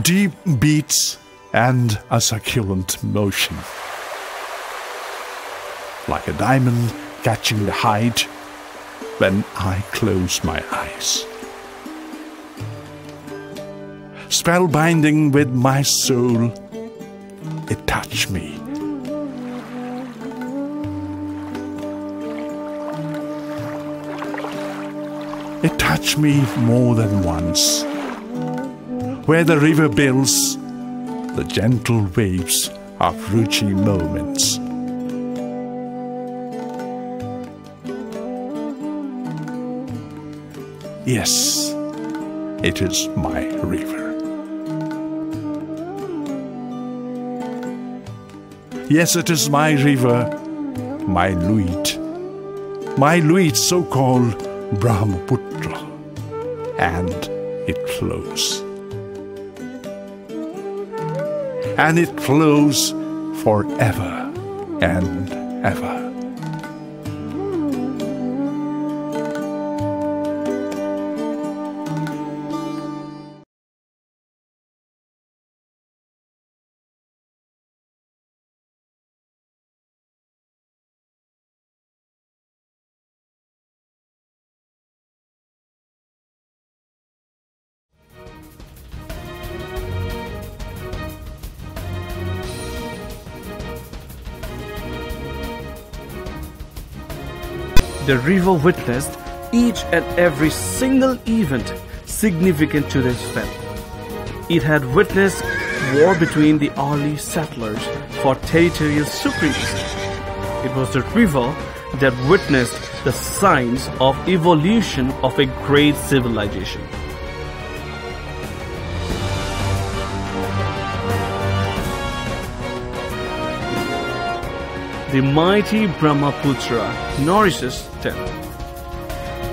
deep beats and a succulent motion. Like a diamond catching the height when I close my eyes. Spellbinding with my soul, it touched me. It touched me more than once. Where the river builds the gentle waves of Ruchi moments. Yes, it is my river. Yes, it is my river, my Luit so-called Brahmaputra, and it flows. And it flows forever and ever. The river witnessed each and every single event significant to this faith. It had witnessed war between the early settlers for territorial supremacy. It was the river that witnessed the signs of evolution of a great civilization. The mighty Brahmaputra nourishes them.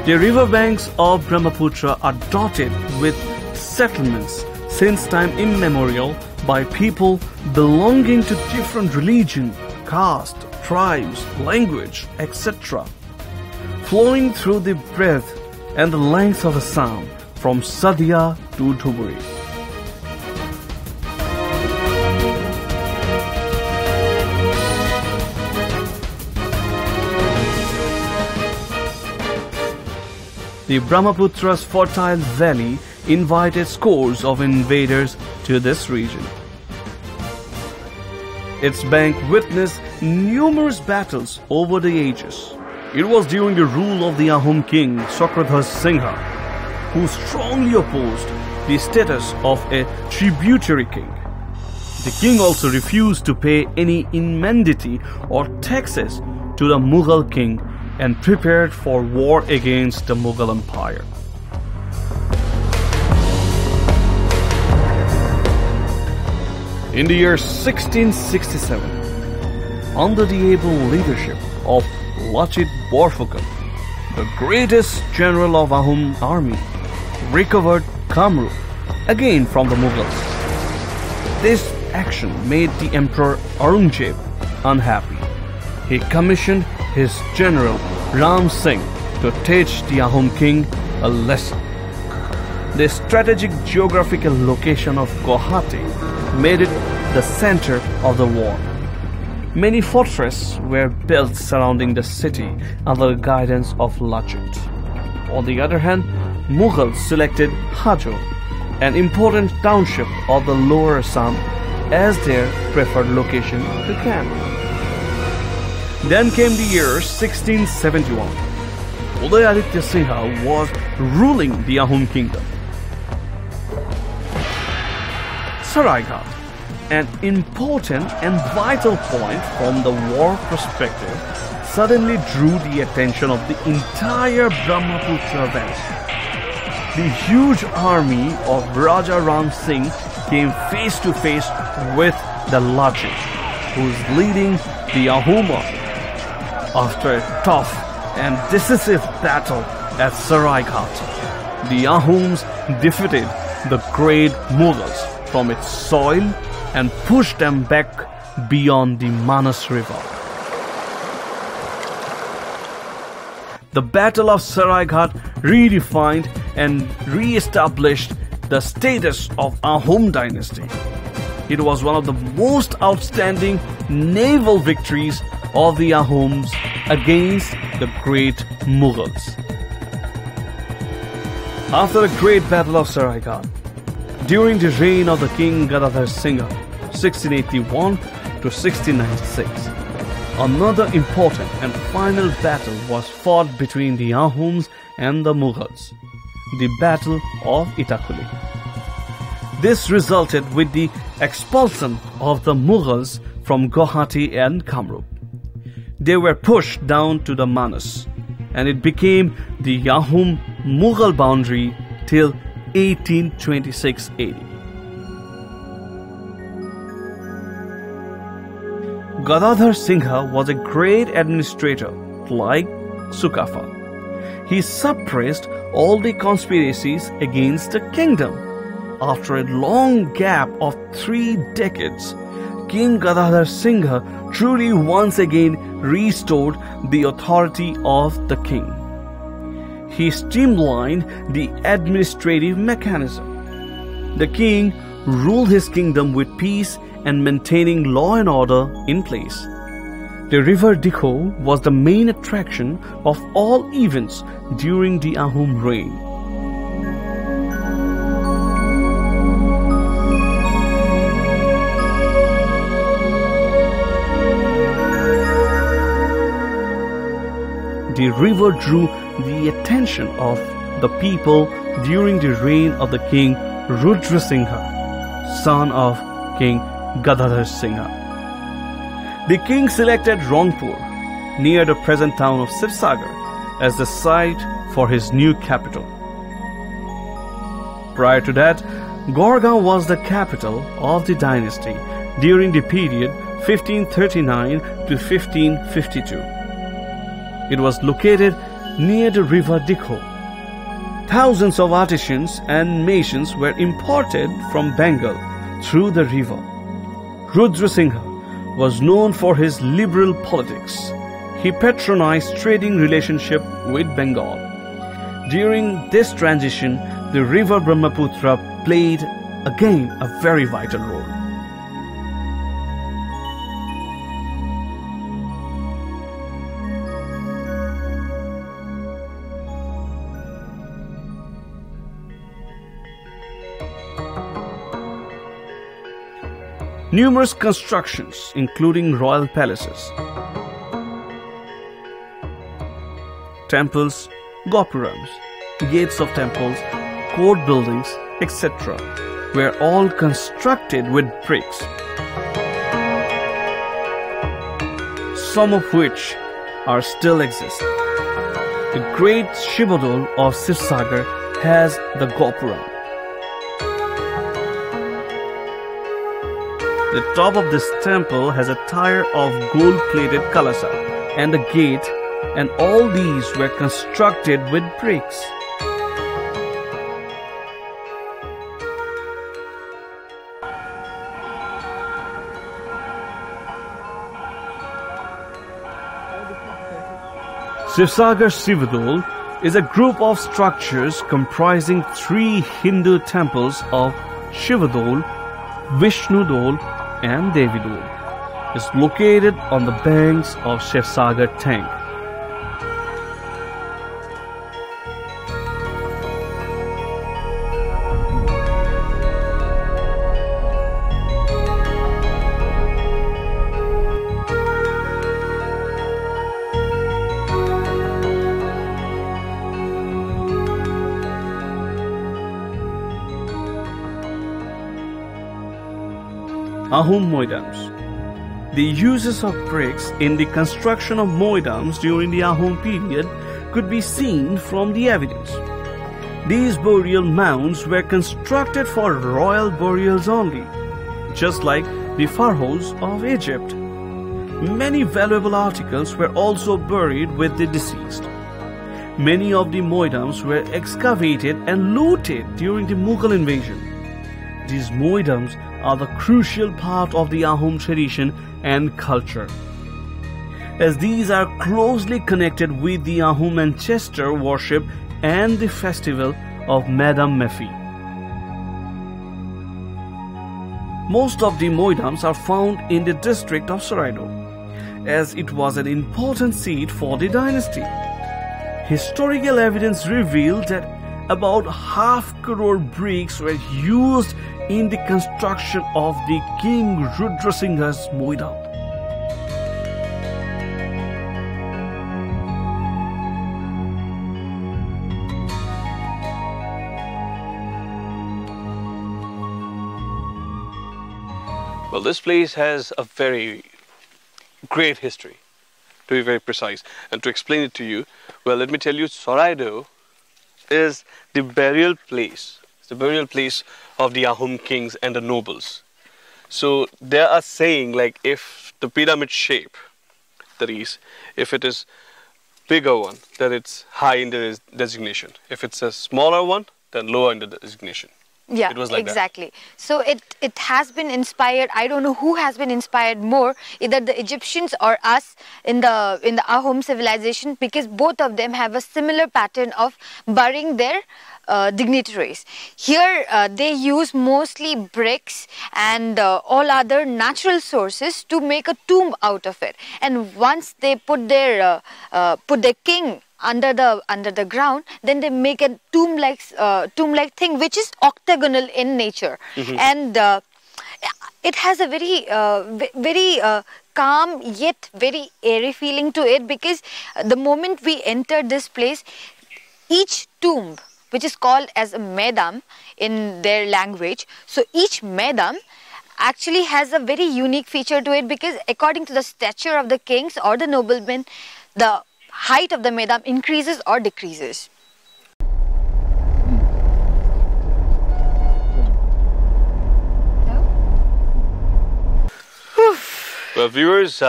The riverbanks of Brahmaputra are dotted with settlements since time immemorial by people belonging to different religion, caste, tribes, language, etc., flowing through the breadth and the length of Assam from Sadia to Duwara. The Brahmaputra's fertile valley invited scores of invaders to this region. Its bank witnessed numerous battles over the ages. It was during the rule of the Ahom king Sakradhar Singha, who strongly opposed the status of a tributary king. The king also refused to pay any indemnity or taxes to the Mughal king and prepared for war against the Mughal Empire. In the year 1667, under the able leadership of Lachit Borphukan, the greatest general of Ahom army, recovered Kamrup again from the Mughals. This action made the Emperor Aurangzeb unhappy. He commissioned his general Ram Singh to teach the Ahom king a lesson. The strategic geographical location of Guwahati made it the center of the war. Many fortresses were built surrounding the city under the guidance of Lachit. On the other hand, Mughals selected Hajo, an important township of the lower Assam, as their preferred location to camp. Then came the year 1671. Udayaditya Singha was ruling the Ahom kingdom. Saraighat, an important and vital point from the war perspective, suddenly drew the attention of the entire Brahmaputra valley. The huge army of Raja Ram Singh came face to face with the Lachit, who is leading the Ahom army. After a tough and decisive battle at Saraighat, the Ahoms defeated the great Mughals from its soil and pushed them back beyond the Manas river. The Battle of Saraighat redefined and re-established the status of Ahom dynasty. It was one of the most outstanding naval victories of the Ahoms against the great Mughals. After the great battle of Saraighat, during the reign of the king Gadadhar Singh, 1681 to 1696, another important and final battle was fought between the Ahoms and the Mughals, the Battle of Itakuli. This resulted with the expulsion of the Mughals from Guwahati and Kamrup. They were pushed down to the Manas, and it became the Ahom-Mughal boundary till 1826 AD. Gadadhar Singh was a great administrator like Sukalpa. He suppressed all the conspiracies against the kingdom. After a long gap of 3 decades, King Gadadhar Singh truly once again restored the authority of the king. He streamlined the administrative mechanism. The king ruled his kingdom with peace and maintaining law and order in place. The river Dikho was the main attraction of all events during the Ahom reign. The river drew the attention of the people during the reign of the king Rudra Singha, son of King Gadadhar Singha. The king selected Rangpur, near the present town of Sivsagar, as the site for his new capital. Prior to that, Gorgaon was the capital of the dynasty during the period 1539 to 1552. It was located near the river Dikho. Thousands of artisans and masons were imported from Bengal through the river. Rudra Singha was known for his liberal politics. He patronized trading relationship with Bengal. During this transition, the river Brahmaputra played again a very vital role. Numerous constructions, including royal palaces, temples, gopurams, gates of temples, court buildings, etc., were all constructed with bricks, some of which are still exist. The great Shivadol of Sivsagar has the gopuram. The top of this temple has a tier of gold-plated kalasa and a gate, and all these were constructed with bricks. Sivsagar Shivadol is a group of structures comprising 3 Hindu temples of Shivadol, Vishnudol, and Devidol. Is located on the banks of Shivsagar Tank. Ahom Moidams. The uses of bricks in the construction of Moidams during the Ahom period could be seen from the evidence. These burial mounds were constructed for royal burials only, just like the pharaohs of Egypt. Many valuable articles were also buried with the deceased. Many of the Moidams were excavated and looted during the Mughal invasion. These Moidams are the crucial part of the Ahom tradition and culture, as these are closely connected with the Ahom ancestor worship and the festival of Madam Mefi. Most of the Moidams are found in the district of Saraido, as it was an important seat for the dynasty. Historical evidence revealed that about 500 million bricks were used in the construction of the King Rudrasingha's Moidam. Well, this place has a very great history, to be very precise. And to explain it to you, well, let me tell you, Saraido is the burial place. It's the burial place of the Ahom kings and the nobles. So there are saying, like, if the pyramid shape, that is, if it is bigger one, then it's high in the designation. If it's a smaller one, then lower in the designation. Yeah, it was like exactly. So it has been inspired. I don't know who has been inspired more, either the Egyptians or us in the Ahom civilization, because both of them have a similar pattern of burying their dignitaries. Here they use mostly bricks and all other natural sources to make a tomb out of it. And once they put their king under the ground, then they make a tomb-like thing, which is octagonal in nature. And it has a very calm yet very airy feeling to it, because the moment we enter this place, each tomb, which is called as a medam in their language, so each medam actually has a very unique feature to it, because according to the stature of the kings or the noblemen, the height of the medam increases or decreases. Well, viewers,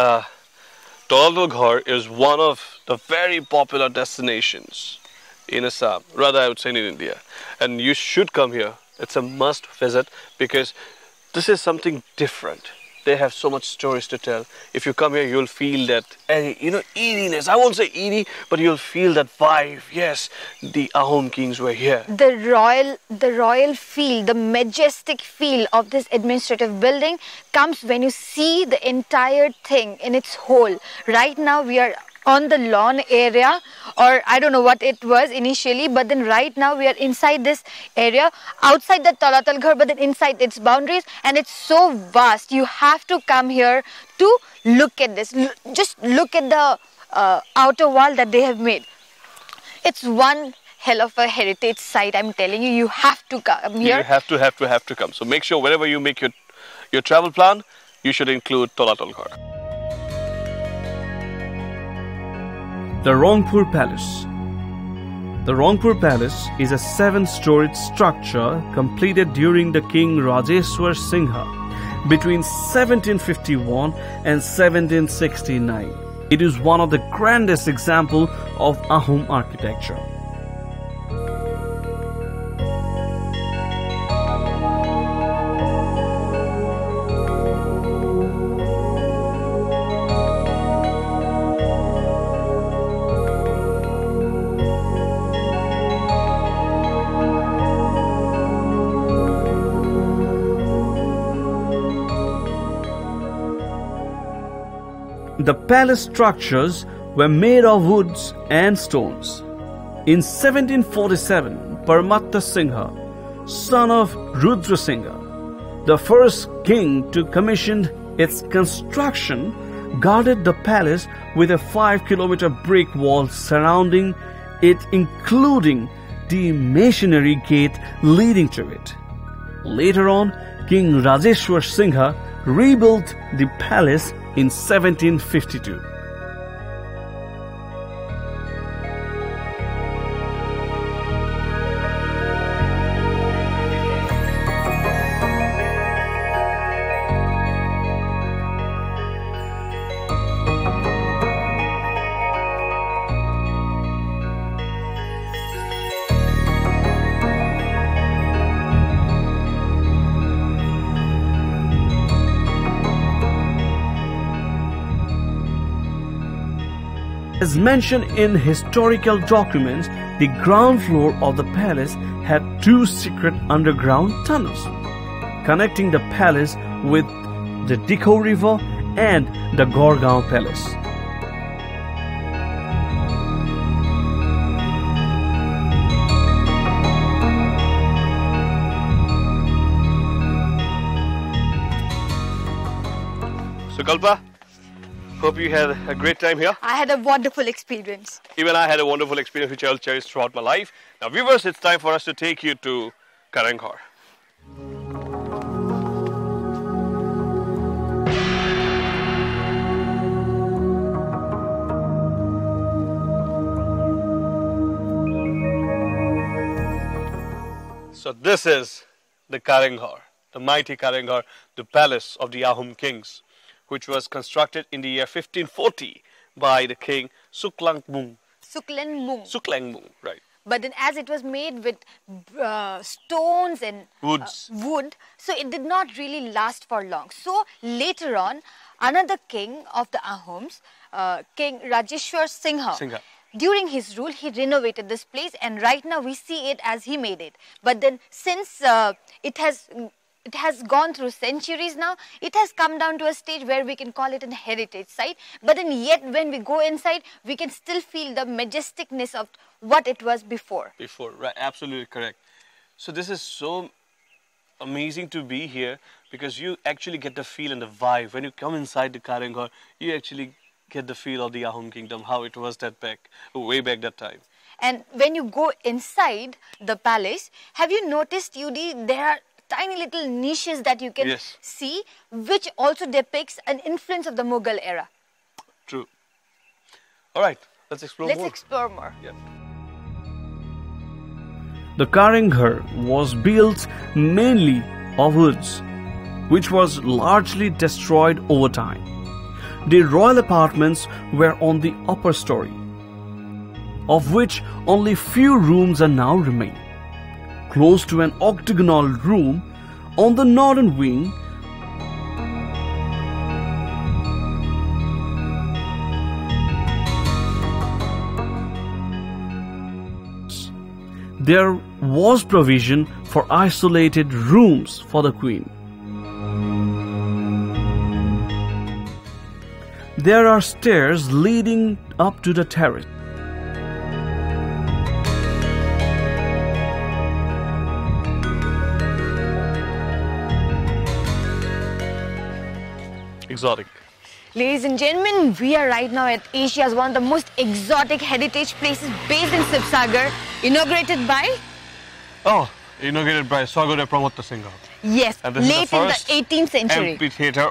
Talukdar is one of the very popular destinations in Assam, rather I would say in India. And you should come here. It's a must visit, because this is something different. They have so much stories to tell. If you come here, you'll feel that, eeriness. I won't say eerie, but you'll feel that vibe. Yes, the Ahom kings were here. The royal feel, the majestic feel of this administrative building comes when you see the entire thing in its whole. Right now, we are on the lawn area, or I don't know what it was initially, but then right now we are inside this area, outside the Talukdar, but then inside its boundaries, and it's so vast. You have to come here to look at this. Just look at the outer wall that they have made. It's one hell of a heritage site, I'm telling you. You have to come here. You have to come. So make sure wherever you make your travel plan, you should include Talukdar. The Rangpur Palace. The Rangpur Palace is a 7-storied structure completed during the King Rajeshwar Singha between 1751 and 1769. It is one of the grandest examples of Ahom architecture. The palace structures were made of woods and stones. In 1747, Paramatta Singha, son of Rudra Singha, the first king to commission its construction, guarded the palace with a 5-kilometer brick wall surrounding it, including the masonry gate leading to it. Later on, King Rajeshwar Singha rebuilt the palace in 1752. As mentioned in historical documents, the ground floor of the palace had 2 secret underground tunnels. connecting the palace with the Dikho River and the Gorgaon Palace. Sukalpa, hope you had a great time here. I had a wonderful experience. Even I had a wonderful experience which I'll cherish throughout my life. Now viewers, it's time for us to take you to Karanghar. So this is the Karanghar, the mighty Karanghar, the palace of the Ahom kings, which was constructed in the year 1540 by the king Suklangmung. Suklangmung. Right. But then as it was made with stones and wood, so it did not really last for long. So later on, another king of the Ahoms, King Rajeshwar Singha, during his rule, he renovated this place, and right now we see it as he made it. But then since it has gone through centuries now, it has come down to a stage where we can call it a heritage site. But then yet when we go inside, we can still feel the majesticness of what it was before. Right, absolutely correct. So this is so amazing to be here because you actually get the feel and the vibe. When you come inside the Karanghar, you actually get the feel of the Ahom kingdom, how it was way back that time. And when you go inside the palace, have you noticed, Yudi, there are tiny little niches that you can see, which also depicts an influence of the Mughal era. True. All right, let's explore more. Let's explore more. Yeah. The Karanghar was built mainly of woods, which was largely destroyed over time. The royal apartments were on the upper story, of which only few rooms are now remain. Close to an octagonal room on the northern wing, there was provision for isolated rooms for the queen. There are stairs leading up to the terrace. Exotic. Ladies and gentlemen, we are right now at Asia's one of the most exotic heritage places based in Sibsagar, inaugurated by Swagore Pramutta Singha. Yes, and this late is the first in the 18th century. Amphitheater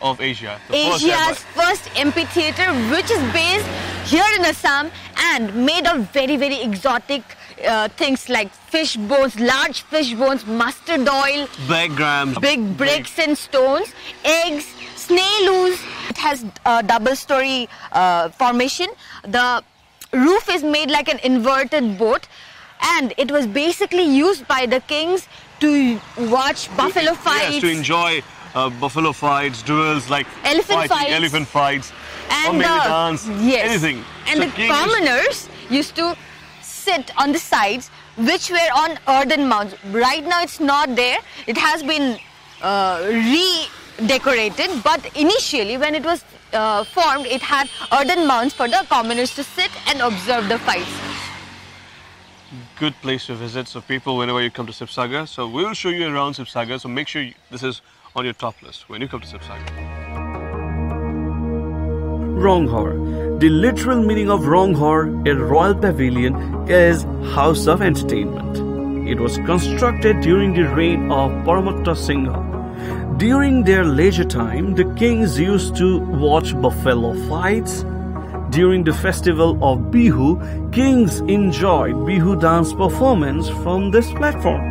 of Asia. Asia's first amphitheater, which is based here in Assam and made of very, very exotic things like fish bones, large fish bones, mustard oil, backgrounds, big bricks and stones, eggs, snail ooze. It has a double-story formation. The roof is made like an inverted boat, and it was basically used by the kings to watch buffalo fights. Yes, to enjoy buffalo fights, duels, like elephant fights, and or maybe dance, anything. And so the commoners used to sit on the sides, which were on earthen mounds. Right now it's not there. It has been redecorated, but initially when it was formed, it had earthen mounds for the commoners to sit and observe the fights. Good place to visit, so people, whenever you come to Sibsagar, so we will show you around Sibsagar, so make sure this is on your top list when you come to Sibsagar. Ronghor. The literal meaning of Ronghor, a royal pavilion, is house of entertainment. It was constructed during the reign of Brahmaputra Singha. During their leisure time, the kings used to watch buffalo fights. During the festival of Bihu, kings enjoyed Bihu dance performance from this platform.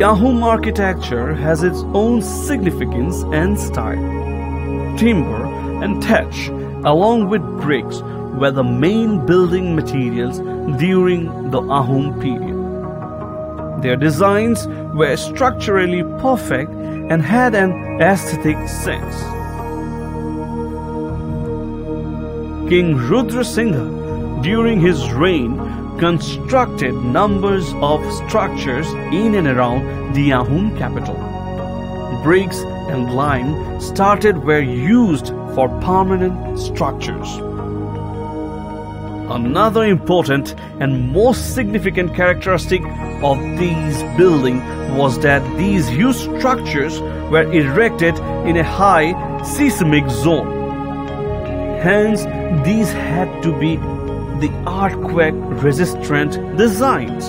Ahom architecture has its own significance and style. Timber and thatch, along with bricks, were the main building materials during the Ahom period. Their designs were structurally perfect and had an aesthetic sense. King Rudra Singha, during his reign, constructed numbers of structures in and around the Ahom capital. Bricks and lime were used for permanent structures. Another important and most significant characteristic of these buildings was that these huge structures were erected in a high seismic zone. Hence, these had to be the earthquake-resistant designs.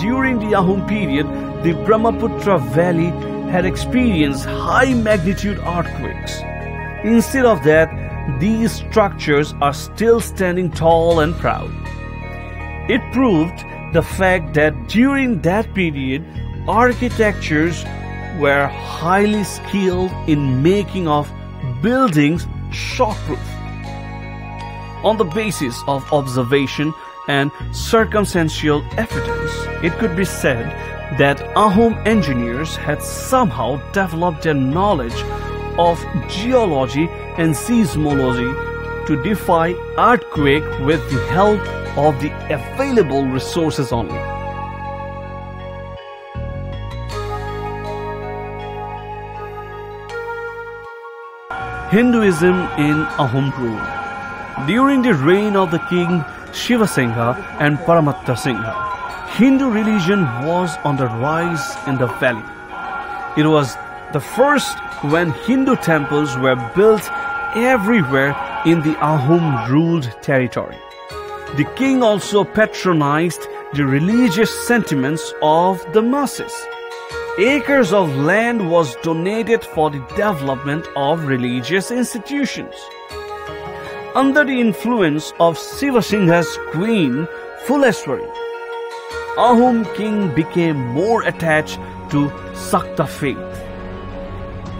During the Ahom period, the Brahmaputra valley had experienced high-magnitude earthquakes. Instead of that, these structures are still standing tall and proud. It proved the fact that during that period, architects were highly skilled in making of buildings shockproof. On the basis of observation and circumstantial evidence, it could be said that Ahom engineers had somehow developed their knowledge of geology and seismology to defy earthquake with the help of the available resources only. Hinduism in Ahom rule. During the reign of the king Shiva Singha and Paramatta Singha, Hindu religion was on the rise in the valley. It was the first when Hindu temples were built everywhere in the Ahom-ruled territory. The king also patronized the religious sentiments of the masses. Acres of land was donated for the development of religious institutions. Under the influence of Shiva Singha's queen, Fuleshwari, Ahom king became more attached to Sakta faith.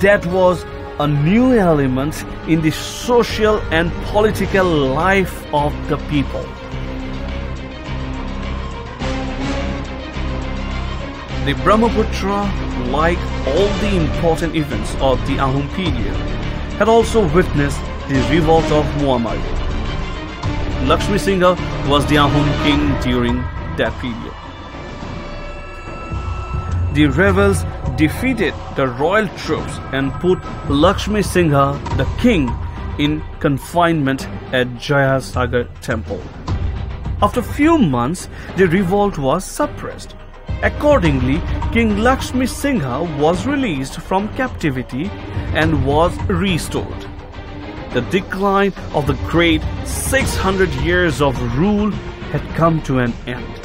That was a new element in the social and political life of the people. The Brahmaputra, like all the important events of the Ahom period, had also witnessed the revolt of Muhammad. Lakshmi Singha was the Ahom king during that period. The rebels defeated the royal troops and put Lakshmi Singha, the king, in confinement at Jayasagar temple. After few months, the revolt was suppressed. Accordingly, King Lakshmi Singha was released from captivity and was restored. The decline of the great 600 years of rule had come to an end.